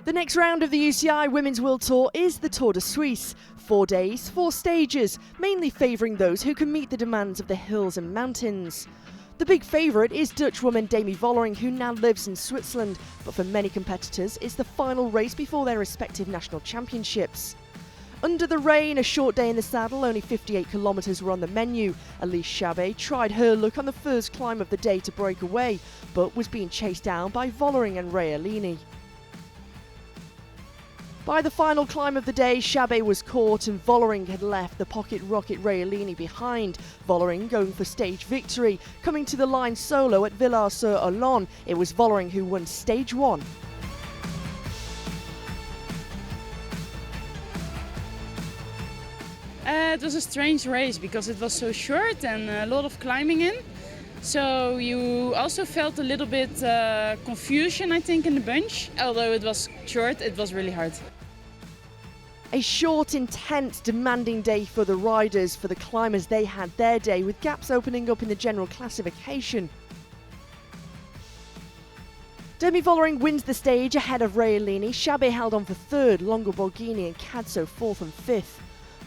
The next round of the UCI Women's World Tour is the Tour de Suisse. 4 days, 4 stages, mainly favouring those who can meet the demands of the hills and mountains. The big favourite is Dutch woman Demi Vollering, who now lives in Switzerland, but for many competitors it's the final race before their respective national championships. Under the rain, a short day in the saddle, only 58 kilometres were on the menu. Elise Chabet tried her luck on the first climb of the day to break away, but was being chased down by Vollering and Realini. By the final climb of the day, Chabet was caught and Vollering had left the pocket rocket Realini behind. Vollering going for stage victory. Coming to the line solo at Villars-sur-Olonne, it was Vollering who won stage 1. It was a strange race because it was so short and a lot of climbing in. So you also felt a little bit confusion, I think, in the bunch. Although it was short, it was really hard. A short, intense, demanding day for the riders. For the climbers, they had their day, with gaps opening up in the general classification. Demi Vollering wins the stage ahead of Realini. Chabet held on for 3rd, Longo Borghini and Cadso 4th and 5th.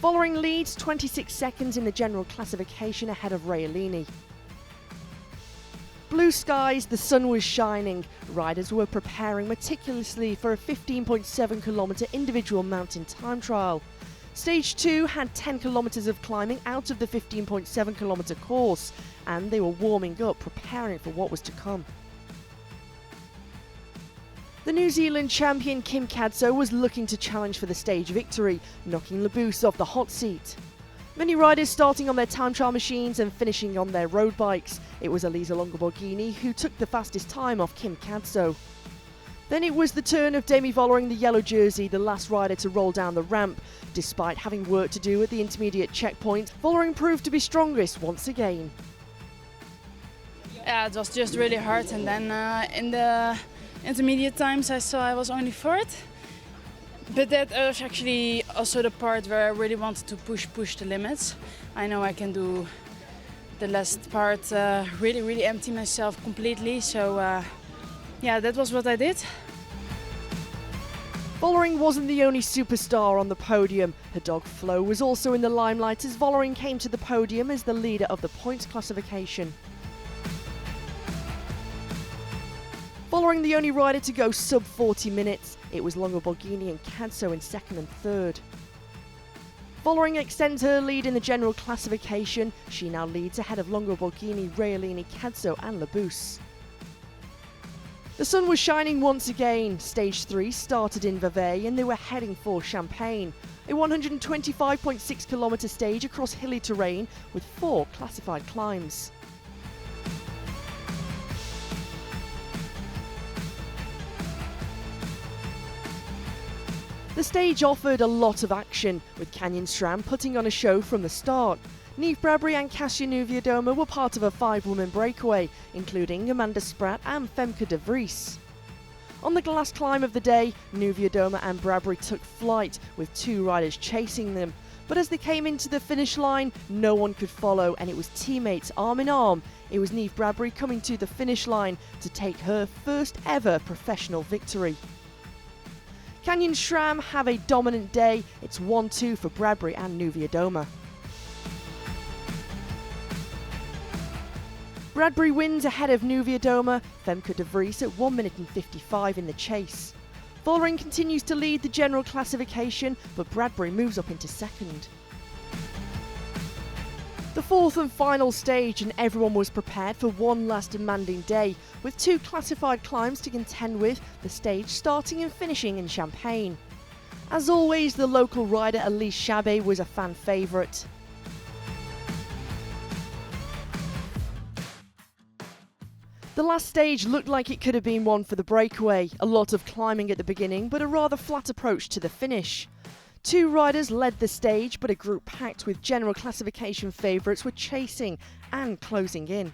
Vollering leads 26 seconds in the general classification ahead of Realini. Blue skies, the sun was shining. Riders were preparing meticulously for a 15.7 kilometre individual mountain time trial. Stage 2 had 10 kilometres of climbing out of the 15.7 kilometre course, and they were warming up, preparing for what was to come. The New Zealand champion Kim Cadso was looking to challenge for the stage victory, knocking Labous off the hot seat. Many riders starting on their time trial machines and finishing on their road bikes. It was Elisa Longo Borghini who took the fastest time off Kim Cadso. Then it was the turn of Demi Vollering, the yellow jersey, the last rider to roll down the ramp. Despite having work to do at the intermediate checkpoint, Vollering proved to be strongest once again. Yeah, it was just really hard, and then in the intermediate times I saw I was only 4th. But that was actually also the part where I really wanted to push the limits. I know I can do the last part, really empty myself completely. So yeah, that was what I did. Vollering wasn't the only superstar on the podium. Her dog Flo was also in the limelight as Vollering came to the podium as the leader of the points classification. Vollering the only rider to go sub 40 minutes. It was Longo Borghini and Cadso in 2nd and 3rd. Vollering extends her lead in the general classification. She now leads ahead of Longo Borghini, Realini, Cadso and Labous. The sun was shining once again. Stage 3 started in Vevey and they were heading for Champagne. A 125.6 kilometre stage across hilly terrain with 4 classified climbs. The stage offered a lot of action, with Canyon SRAM putting on a show from the start. Niamh Bradbury and Kasia Nieuwiadoma were part of a 5-woman breakaway, including Amanda Spratt and Femke de Vries. On the last climb of the day, Nieuwiadoma and Bradbury took flight, with 2 riders chasing them. But as they came into the finish line, no one could follow, and it was teammates arm in arm. It was Niamh Bradbury coming to the finish line to take her first ever professional victory. Canyon SRAM have a dominant day. It's 1-2 for Bradbury and Nieuwiadoma. Bradbury wins ahead of Nieuwiadoma, Femke de Vries at 1 minute and 55 in the chase. Vollering continues to lead the general classification, but Bradbury moves up into 2nd. The 4th and final stage, and everyone was prepared for one last demanding day, with 2 classified climbs to contend with, the stage starting and finishing in Champagne. As always, the local rider Elise Chabet was a fan favourite. The last stage looked like it could have been one for the breakaway. A lot of climbing at the beginning, but a rather flat approach to the finish. 2 riders led the stage, but a group packed with general classification favourites were chasing and closing in.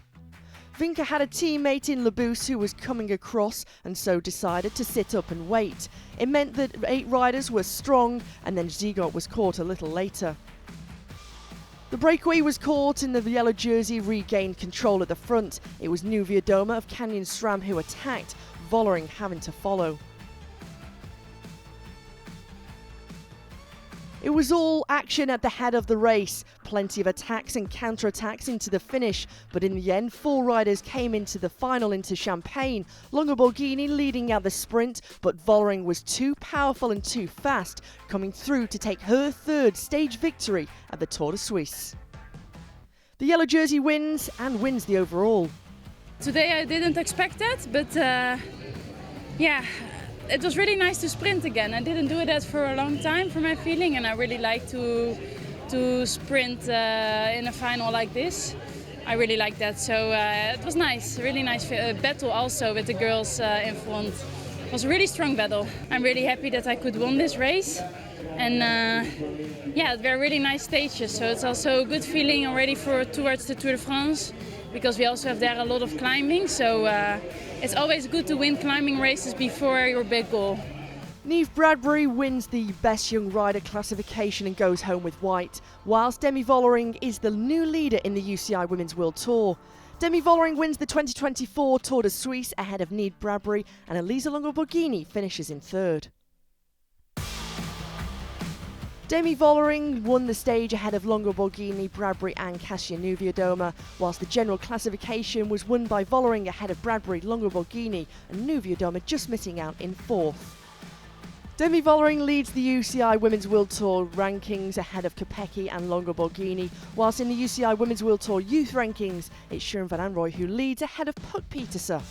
Vinca had a teammate in Labous who was coming across and so decided to sit up and wait. It meant that 8 riders were strong, and then Zigot was caught a little later. The breakaway was caught and the yellow jersey regained control at the front. It was Nieuwiadoma of Canyon SRAM who attacked, Vollering having to follow. It was all action at the head of the race, plenty of attacks and counter-attacks into the finish, but in the end 4 riders came into the final into Champagne, Longoborghini leading out the sprint, but Vollering was too powerful and too fast, coming through to take her 3rd stage victory at the Tour de Suisse. The yellow jersey wins and wins the overall. Today I didn't expect that, but yeah, it was really nice to sprint again. I didn't do that for a long time for my feeling, and I really like to sprint in a final like this. I really like that, so it was nice, really nice battle also with the girls in front. It was a really strong battle. I'm really happy that I could win this race, and yeah, they were really nice stages, so it's also a good feeling already towards the Tour de France, because we also have there a lot of climbing, so it's always good to win climbing races before your big goal. Niamh Bradbury wins the Best Young Rider classification and goes home with white, whilst Demi Vollering is the new leader in the UCI Women's World Tour. Demi Vollering wins the 2024 Tour de Suisse ahead of Niamh Bradbury, and Elisa Longoborghini finishes in 3rd. Demi Vollering won the stage ahead of Longoborghini, Bradbury and Kasia Niewiadoma, whilst the general classification was won by Vollering ahead of Bradbury, Longoborghini and Niewiadoma just missing out in 4th. Demi Vollering leads the UCI Women's World Tour rankings ahead of Kopecky and Longoborghini, whilst in the UCI Women's World Tour youth rankings, it's Sharon van Anrooy who leads ahead of Puck Pieterse.